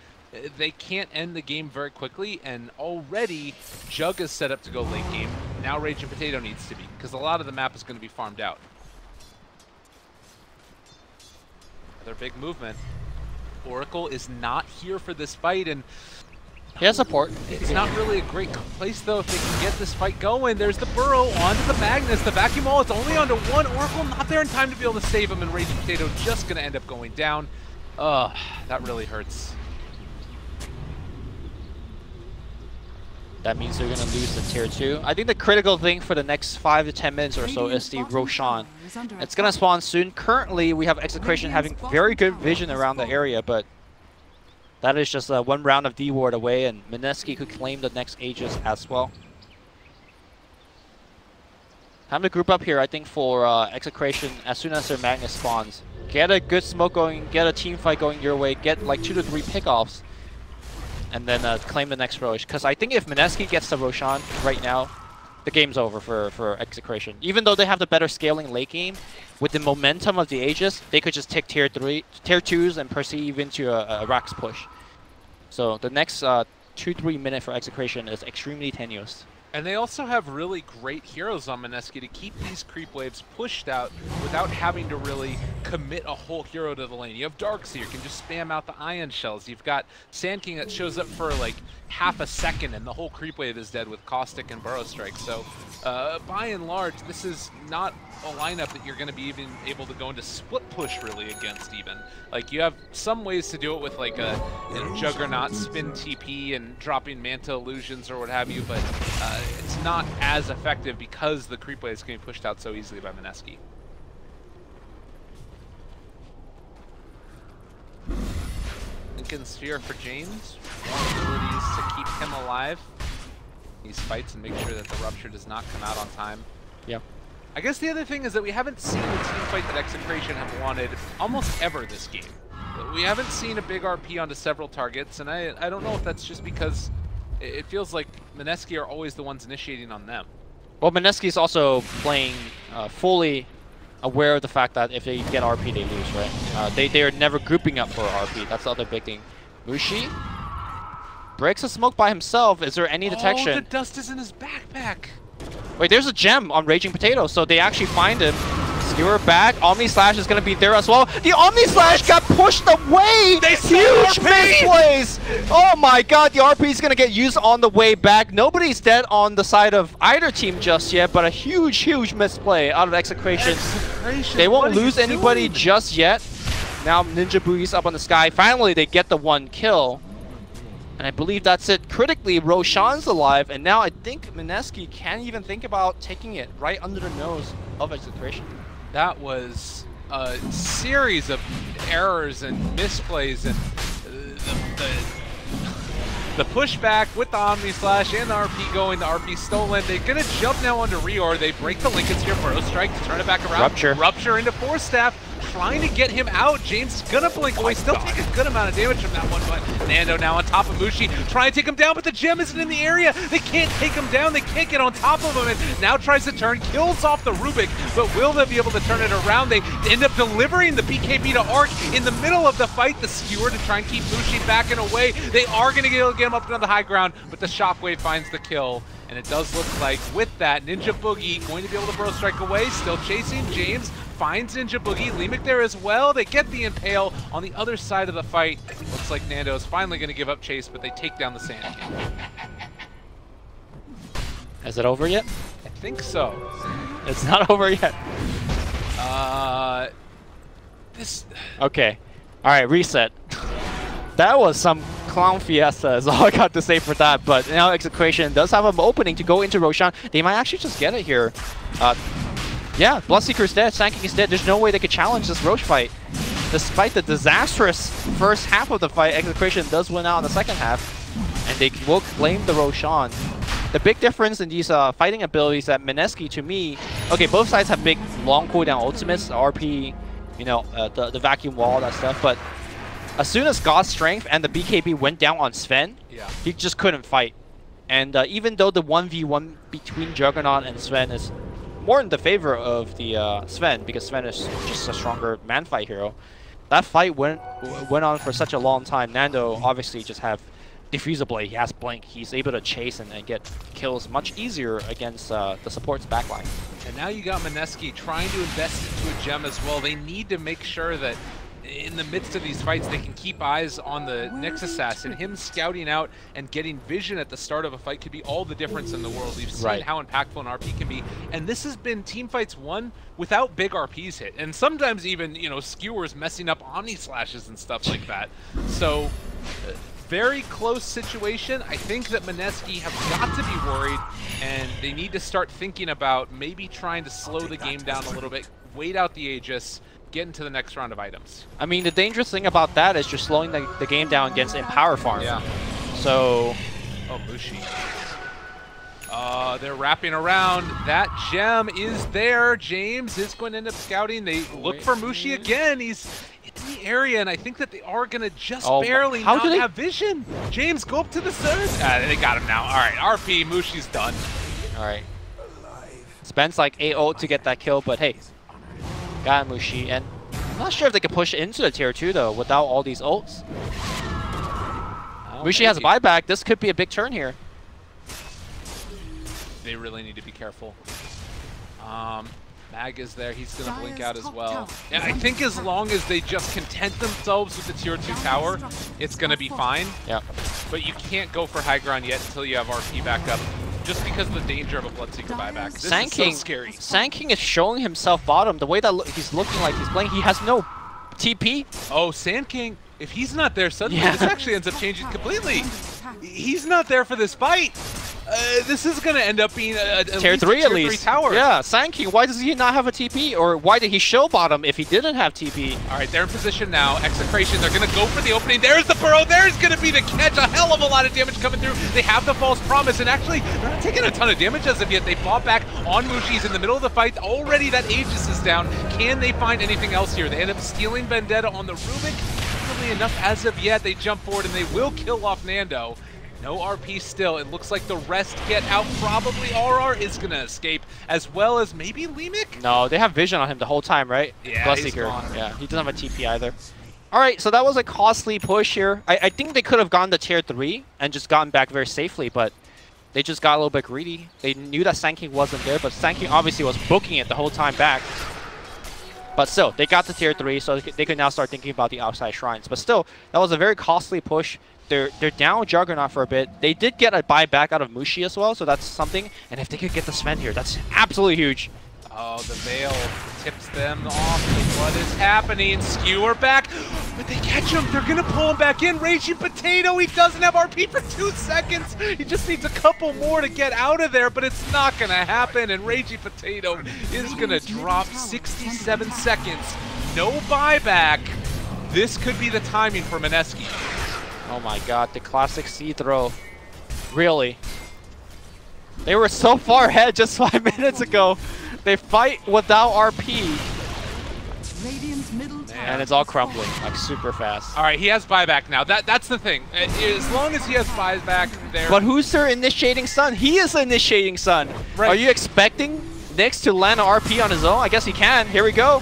they can't end the game very quickly, and already Jug is set up to go late game. Now Raging Potato needs to be, because a lot of the map is going to be farmed out. Another big movement. Oracle is not here for this fight, and he has support. It's not really a great place, though, if they can get this fight going. There's the Burrow onto the Magnus. The Vacuum Wall, it's only onto 1. Oracle not there in time to be able to save him, and Raging Potato just going to end up going down. Ugh, that really hurts. That means they're going to lose the tier 2. I think the critical thing for the next 5 to 10 minutes or so is the Roshan. It's going to spawn soon. Currently, we have Execration having very good vision around the area, but that is just 1 round of D-Ward away, and Mineski could claim the next Aegis as well. Time to group up here, I think, for Execration as soon as their Magnus spawns. Get a good smoke going, get a team fight going your way, get like 2 to 3 pickoffs, and then claim the next Rosh. Because I think if Mineski gets the Roshan right now, the game's over for Execration. Even though they have the better scaling late game, with the momentum of the Aegis, they could just take tier 2s and perceive into a Rax push. So the next 2-3 minute for Execration is extremely tenuous. And they also have really great heroes on Mineski to keep these creep waves pushed out without having to really commit a whole hero to the lane. You have Darkseer, can just spam out the Ion Shells. You've got Sand King that shows up for like half a second and the whole creep wave is dead with Caustic and Burrow Strike. So by and large, this is not a lineup that you're going to be even able to go into split push really against even. Like you have some ways to do it with like a Juggernaut spin TP and dropping Manta Illusions or what have you, but it's not as effective because the creep waves can be pushed out so easily by Mineski. Lincoln Sphere for James. More abilities to keep him alive in these fights and make sure that the Rupture does not come out on time. Yep. I guess the other thing is that we haven't seen the team fight that Execration have wanted almost ever this game. We haven't seen a big RP onto several targets, and I don't know if that's just because it feels like Mineski are always the ones initiating on them. Well, Mineski is also playing fully aware of the fact that if they get RP, they lose, right? They are never grouping up for RP. That's the other big thing. Mushi breaks a smoke by himself. Is there any detection? Oh, the dust is in his backpack. Wait, there's a gem on Raging Potato, so they actually find him. Skewer back. Omni Slash is going to be there as well. The Omni Slash got pushed away! Huge misplays! Oh my god, the RP is going to get used on the way back. Nobody's dead on the side of either team just yet, but a huge, huge misplay out of Execration. They won't lose anybody just yet. Now Ninja Boogie's up on the sky. Finally, they get the 1 kill. And I believe that's it. Critically, Roshan's alive, and now I think Mineski can't even think about taking it right under the nose of Execration. That was a series of errors and misplays, and the pushback with the Omni Slash and the RP going, the RP stolen. They're gonna jump now onto Reor. They break the Lincoln Sphere, Burrow Strike to turn it back around. Rupture into Force Staff, trying to get him out. James is gonna blink away, still take a good amount of damage from that one, but Nando now on top of Mushi, trying to take him down, but the gem isn't in the area. They can't take him down, they can't get on top of him, and now tries to turn, kills off the Rubik, but will they be able to turn it around? They end up delivering the BKB to Arc in the middle of the fight, the Skewer to try and keep Mushi back and away. They are gonna get him up to the high ground, but the Shockwave finds the kill. And it does look like with that, Ninja Boogie going to be able to Burrow Strike away, still chasing. James finds Ninja Boogie, Leemic there as well. They get the Impale on the other side of the fight. Looks like Nando is finally going to give up chase, but they take down the Sand King. Is it over yet? I think so. It's not over yet. Okay. Alright, reset. That was some clown fiesta is all I got to say for that, but now Execration does have an opening to go into Roshan. They might actually just get it here. Yeah, Bloodseeker's dead, Sand King is dead. There's no way they could challenge this Roche fight. Despite the disastrous first half of the fight, Execration does win out in the second half, and they will claim the Roshan. The big difference in these fighting abilities that Mineski, to me, okay, both sides have big long cooldown ultimates, RP, you know, the vacuum wall, that stuff, but as soon as God's Strength and the BKB went down on Sven, he just couldn't fight. And even though the 1v1 between Juggernaut and Sven is more in the favor of the Sven, because Sven is just a stronger man-fight hero, that fight went on for such a long time. Nando obviously just have Diffuser Blade, he has Blink, he's able to chase and get kills much easier against the support's backline. And now you got Mineski trying to invest into a gem as well. They need to make sure that in the midst of these fights, they can keep eyes on the Nyx Assassin. Him scouting out and getting vision at the start of a fight could be all the difference in the world. We've seen how impactful an RP can be. And this has been team fights won without big RPs hit. And sometimes even, you know, skewers messing up Omni Slashes and stuff like that. So, very close situation. I think that Mineski have got to be worried, and they need to start thinking about maybe trying to slow the game down a little bit, wait out the Aegis, get into the next round of items. I mean, the dangerous thing about that is you're slowing the game down against Empower Farm. Yeah. So... Oh, Mushi. They're wrapping around. That gem is there. James is going to end up scouting. They look for Mushi again. He's in the area, and I think that they are going to just barely not have vision. James, go up to the center. They got him now. All right, RP, Mushi's done. All right. Spends like 8 ult to get that kill, but hey, got Mushi. And I'm not sure if they can push into the tier 2 though without all these ults. Mushi has a buyback. This could be a big turn here. They really need to be careful. Mag is there. He's going to blink out as well. Yeah, I think as long as they just content themselves with the tier 2 tower, it's going to be fine. Yeah. But you can't go for high ground yet until you have RP back up, just because of the danger of a Bloodseeker buyback. This is so scary. Sanking is showing himself bottom. The way that he's looking like he's playing, he has no TP. Oh, Sand King, if he's not there suddenly, this actually ends up changing completely. He's not there for this fight. This is going to end up being a tier 3 at least. Tower. Yeah, Sanking, why does he not have a TP? Or why did he show bottom if he didn't have TP? All right, they're in position now. Execration, they're going to go for the opening. There's the burrow. There's going to be the catch. A hell of a lot of damage coming through. They have the false promise, and actually, they're not taking a ton of damage as of yet. They fought back on Mushi's in the middle of the fight. Already that Aegis is down. Can they find anything else here? They end up stealing Vendetta on the Rubik. Probably enough as of yet. They jump forward, and they will kill off Nando. No RP still. It looks like the rest get out. Probably RR is going to escape, as well as maybe Limik? No, they have vision on him the whole time, right? Yeah, Bloodseeker. Yeah, he doesn't have a TP either. All right, so that was a costly push here. I think they could have gone to tier 3 and just gotten back very safely, but they just got a little bit greedy. They knew that Sanking wasn't there, but Sanking obviously was booking it the whole time back. But still, they got to tier 3, so they could now start thinking about the outside shrines. But still, that was a very costly push. They're down Juggernaut for a bit. They did get a buyback out of Mushi as well, so that's something. And if they could get the Sven here, that's absolutely huge. Oh, the Veil tips them off. What is happening? Skewer back, but they catch him. They're going to pull him back in. Raging Potato, he doesn't have RP for 2 seconds. He just needs a couple more to get out of there, but it's not going to happen. And Raging Potato is going to drop 67 seconds. No buyback. This could be the timing for Mineski. Oh my god, the classic C throw. Really? They were so far ahead just 5 minutes ago. They fight without RP. And it's all crumbling, like super fast. All right, he has buyback now. That's the thing. As long as he has buyback there. But who's their initiating Sun? He is the initiating Sun. Right. Are you expecting Nyx to land an RP on his own? I guess he can. Here we go.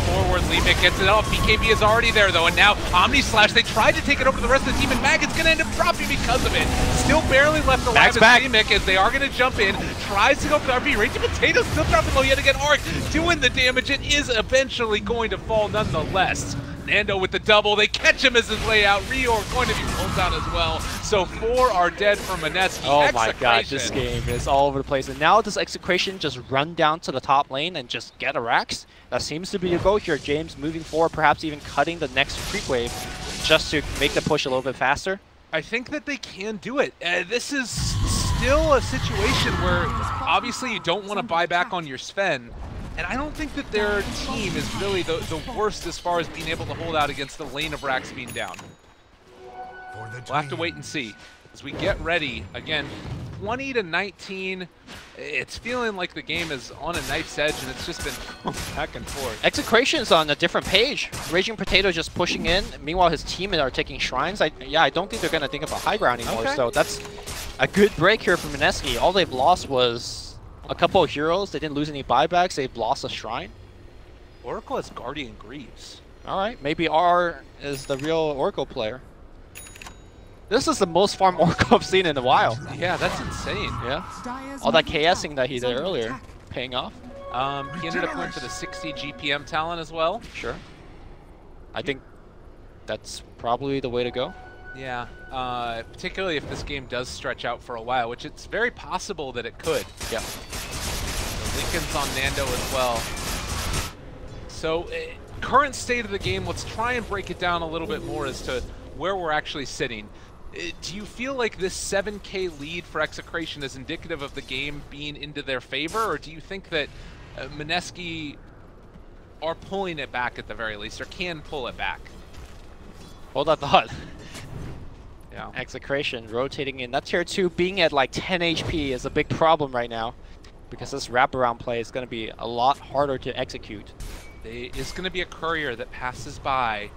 Forward, Limik gets it off. BKB is already there though, and now Omni Slash. They tried to take it over the rest of the team, and Mag is going to end up dropping because of it. Still barely left alive as Limik as they are going to jump in. Tries to go for the RP. Raging Potato still dropping low yet again. Arc doing the damage. It is eventually going to fall nonetheless. Nando with the double. They catch him as his way out. Reor going to be pulled down as well. So 4 are dead from Mineski. Oh my god, this game is all over the place. And now does Execration just run down to the top lane and just get a Rax? That seems to be the goal here. James moving forward, perhaps even cutting the next creep wave just to make the push a little bit faster. I think that they can do it. This is still a situation where obviously you don't want to buy back on your Sven. And I don't think that their team is really the worst as far as being able to hold out against the lane of Rax being down. We'll have to wait and see. As we get ready, again, 20-19. It's feeling like the game is on a knife's edge, and it's just been back and forth. Execration's on a different page. Raging Potato just pushing in. Meanwhile, his team are taking shrines. I don't think they're going to think about high ground anymore. Okay. So that's a good break here for Mineski. All they've lost was a couple of heroes. They didn't lose any buybacks. They've lost a shrine. Oracle has Guardian Greaves. All right, maybe R is the real Oracle player. This is the most farm Oracle I've seen in a while. Yeah, that's insane. Yeah. All that KSing that he did earlier, paying off. He ended up going for the 60 GPM talent as well. Sure. I think that's probably the way to go. Yeah, particularly if this game does stretch out for a while, which it's very possible that it could. Yeah. So Lincoln's on Nando as well. So, current state of the game, let's try and break it down a little bit more as to where we're actually sitting. Do you feel like this 7K lead for Execration is indicative of the game being into their favor, or do you think that Mineski are pulling it back at the very least, or can pull it back? Hold that thought. Yeah. Execration rotating in. That tier 2 being at like 10 HP is a big problem right now, because this wraparound play is going to be a lot harder to execute. There is going to be a courier that passes by,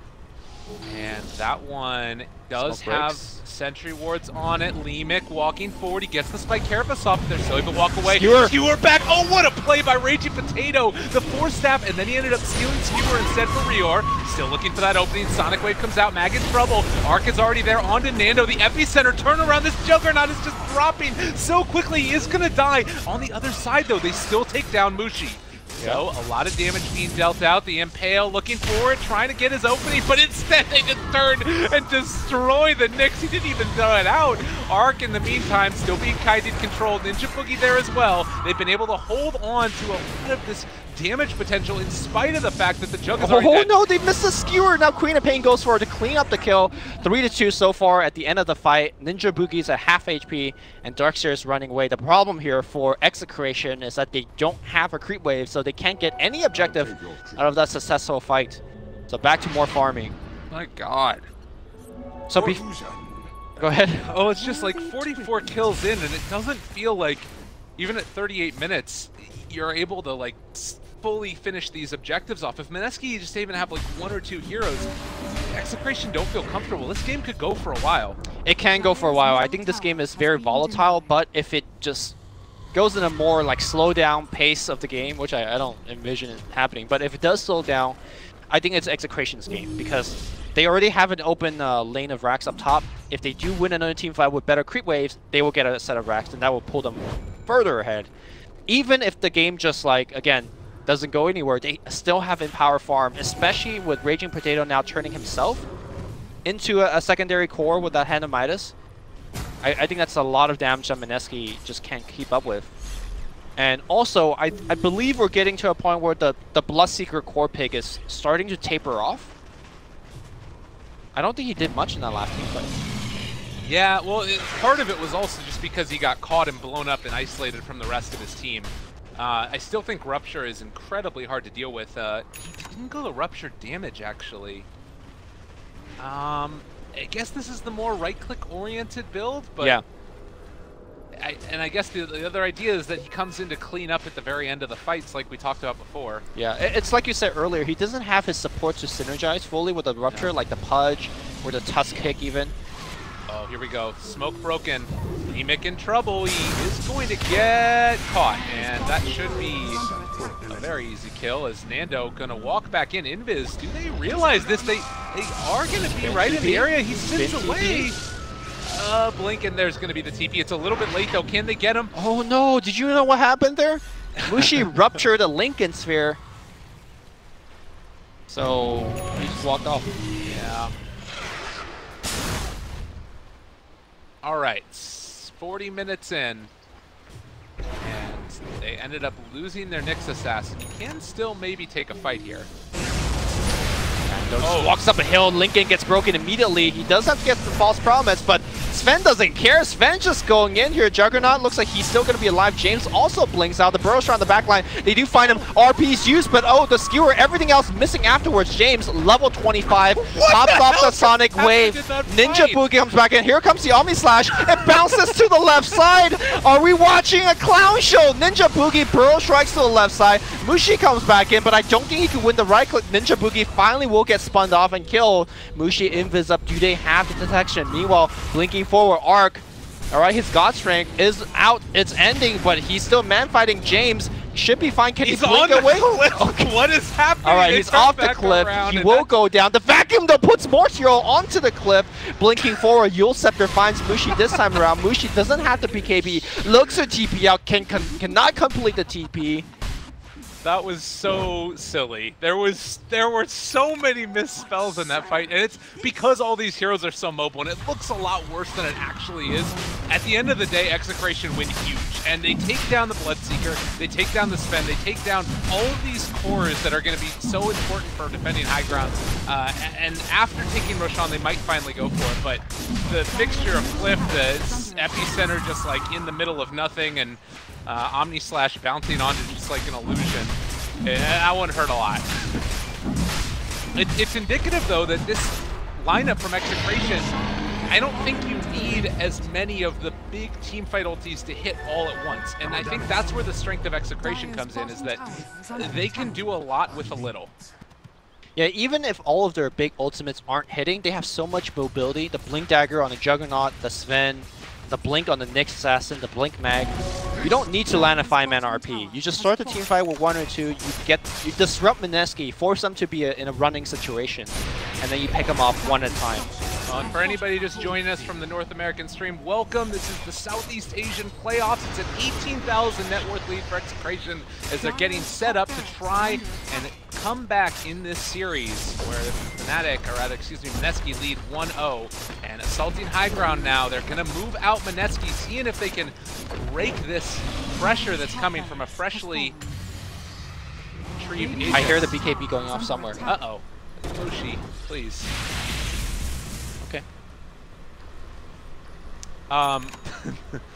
and that one does have sentry wards on it. Leemic walking forward. He gets the spike. Karabasov, they're still able to walk away. Skewer back. Oh, what a play by Raging Potato. The 4-stab, and then he ended up stealing Skewer instead for Rior. Still looking for that opening. Sonic Wave comes out. Mag in trouble. Arc is already there. On to Nando. The epicenter turnaround. This Juggernaut is just dropping so quickly. He is going to die. On the other side, though, they still take down Mushi. So, a lot of damage being dealt out. The Impale looking for it, trying to get his opening, but instead they just turn and destroy the Nyx. He didn't even throw it out. Arc, in the meantime, still being kited controlled. Ninja Boogie there as well. They've been able to hold on to a lot of this damage potential in spite of the fact that the Jug is already dead. No, they missed the Skewer. Now Queen of Pain goes for it to clean up the kill. 3-2 so far at the end of the fight. Ninja Boogie's at half HP, and Darkseer is running away. The problem here for Execration is that they don't have a creep wave, so they can't get any objective out of that successful fight. So back to more farming. My God. So go ahead. Oh, it's just like 44 kills in, and it doesn't feel like, even at 38 minutes, you're able to like fully finish these objectives off. If Mineski just even have like 1 or 2 heroes, Execration don't feel comfortable. This game could go for a while. It can go for a while. I think this game is very volatile, but if it just goes in a more like slow down pace of the game, which I don't envision it happening, but if it does slow down, I think it's Execration's game, because they already have an open lane of racks up top. If they do win another team fight with better creep waves, they will get a set of racks, and that will pull them further ahead. Even if the game just like, again, doesn't go anywhere, they still have Empower Farm, especially with Raging Potato now turning himself into a secondary core with that Hand of Midas. I think that's a lot of damage that Mineski just can't keep up with. And also, I believe we're getting to a point where the Bloodseeker core pig is starting to taper off. I don't think he did much in that last team fight. Yeah, well, part of it was also just because he got caught and blown up and isolated from the rest of his team. I still think Rupture is incredibly hard to deal with. He didn't go to Rupture damage, actually. I guess this is the more right-click oriented build, but yeah. I guess the other idea is that he comes in to clean up at the very end of the fights, like we talked about before. Yeah, it's like you said earlier, he doesn't have his support to synergize fully with the Rupture, like the Pudge or the Tusk Kick even. Oh, here we go. Smoke broken. Leemic in trouble. He is going to get caught, and that should be a very easy kill. As Nando gonna walk back in. Invis, do they realize this? They are gonna be right in the area. He sits away. Blink, and there's gonna be the TP. It's a little bit late though. Can they get him? Oh no! Did you know what happened there? Mushi ruptured a Lincoln Sphere. So he just walked off. Yeah. All right, 40 minutes in, and they ended up losing their Nyx assassin. You can still maybe take a fight here. Oh, walks up a hill, Lincoln gets broken immediately. He does have to get the false promise, but Sven doesn't care. Sven's just going in here. Juggernaut looks like he's still going to be alive. James also blinks out. The Burrows are on the back line. They do find him. RP's used, but oh, the Skewer, everything else missing afterwards. James, level 25, pops off the Sonic Wave. Ninja Boogie comes back in. Here comes the Omni Slash. It bounces to the left side. Are we watching a clown show? Ninja Boogie, Burrow strikes to the left side. Mushi comes back in, but I don't think he can win the right click. Ninja Boogie finally will get spun off and killed. Mushi invis up. Do they have the detection? Meanwhile, blinking forward, Arc. Alright, his God Strength is out. It's ending, but he's still man-fighting James. Should be fine. Can he blink away? Okay. What is happening? Alright, he's off the cliff. He will go down. The vacuum, though, puts Mortial onto the cliff. Blinking forward, Yule Scepter finds Mushi this time around. Mushi doesn't have the BKB. Looks at TP out. Cannot complete the TP. That was so silly. There were so many misspells in that fight, and it's because all these heroes are so mobile, and it looks a lot worse than it actually is. At the end of the day, Execration win huge, and they take down the Bloodseeker, they take down the Sven, they take down all of these cores that are going to be so important for defending high ground. And after taking Roshan, they might finally go for it, but the fixture of Cliff, the epicenter just like in the middle of nothing, and Omni Slash bouncing onto just like an illusion. That one hurt a lot. It's indicative though that this lineup from Execration I don't think you need as many of the big team fight ultis to hit all at once. And I think that's where the strength of Execration comes in, is that they can do a lot with a little. Yeah, even if all of their big ultimates aren't hitting, they have so much mobility. The Blink Dagger on the Juggernaut, the Sven, the Blink on the Nyx Assassin, the Blink Mag. You don't need to land a 5-man RP. You just start the team fight with 1 or 2, you disrupt Mineski, force them to be in a running situation, and then you pick them off one at a time. And for anybody just joining us from the North American stream, welcome. This is the Southeast Asian playoffs. It's an 18,000 net worth lead for Execration as they're getting set up to try and come back in this series where Fnatic, or rather, excuse me, Mineski lead 1-0 and assaulting high ground now. They're going to move out Mineski, seeing if they can break this pressure that's coming from a freshly retrieved agent. I hear the BKB going off somewhere. Uh-oh. Yoshi, please. Okay.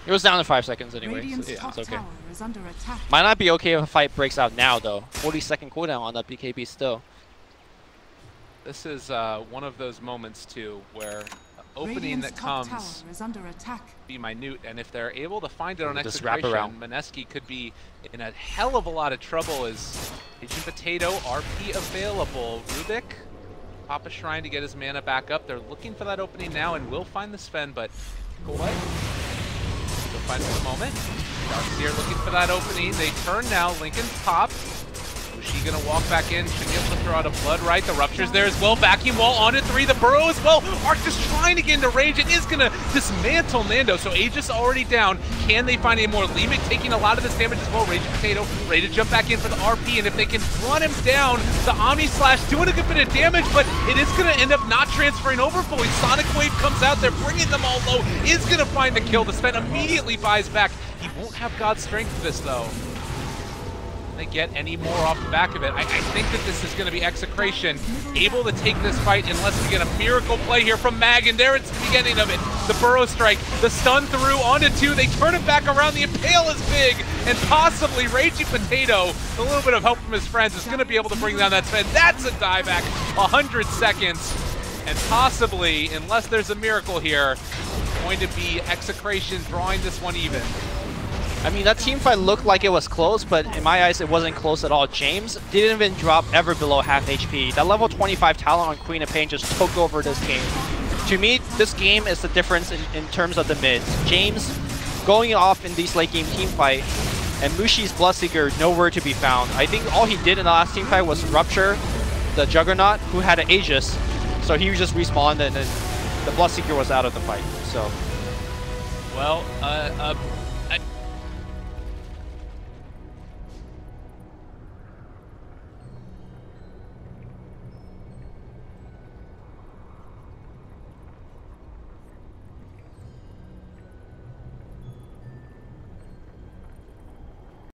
It was down to 5 seconds anyway, so yeah, it's okay. Might not be okay if a fight breaks out now, though. 40-second cooldown on that BKB still. This is one of those moments, too, where opening that comes be minute, and if they're able to find it on Execration, Mineski could be in a hell of a lot of trouble. As Agent Potato, RP available. Rubik, pop a shrine to get his mana back up. They're looking for that opening now and will find the Sven, but what? They'll find it in a moment. Darkseer looking for that opening. They turn now. Lincoln's top. She gonna walk back in. Should be able to throw out a blood right. The rupture's there as well. Vacuum wall onto 3. The burrow as well. Arc just trying to get into range. It is gonna dismantle Nando. So Aegis already down. Can they find any more? Leemic taking a lot of this damage as well. Raging Potato ready to jump back in for the RP. And if they can run him down, the Omni Slash doing a good bit of damage, but it is gonna end up not transferring over fully. Sonic Wave comes out there, bringing them all low. Is gonna find the kill. The Sven immediately buys back. He won't have God's strength for this though. They get any more off the back of it. I think that this is going to be Execration able to take this fight unless we get a miracle play here from Mag, and there it's the beginning of it. The Burrow Strike, the stun through onto 2. They turn it back around. The Impale is big, and possibly Raging Potato, with a little bit of help from his friends, is going to be able to bring down that Sven. That's a dieback. 100 seconds, and possibly, unless there's a miracle here, going to be Execration drawing this one even. I mean, that team fight looked like it was close, but in my eyes, it wasn't close at all. James didn't even drop ever below half HP. That level 25 talent on Queen of Pain just took over this game. To me, this game is the difference in terms of the mids. James going off in these late game team fight, and Mushi's Bloodseeker nowhere to be found. I think all he did in the last team fight was rupture the Juggernaut, who had an Aegis, so he just respawned, and then the Bloodseeker was out of the fight. So, well,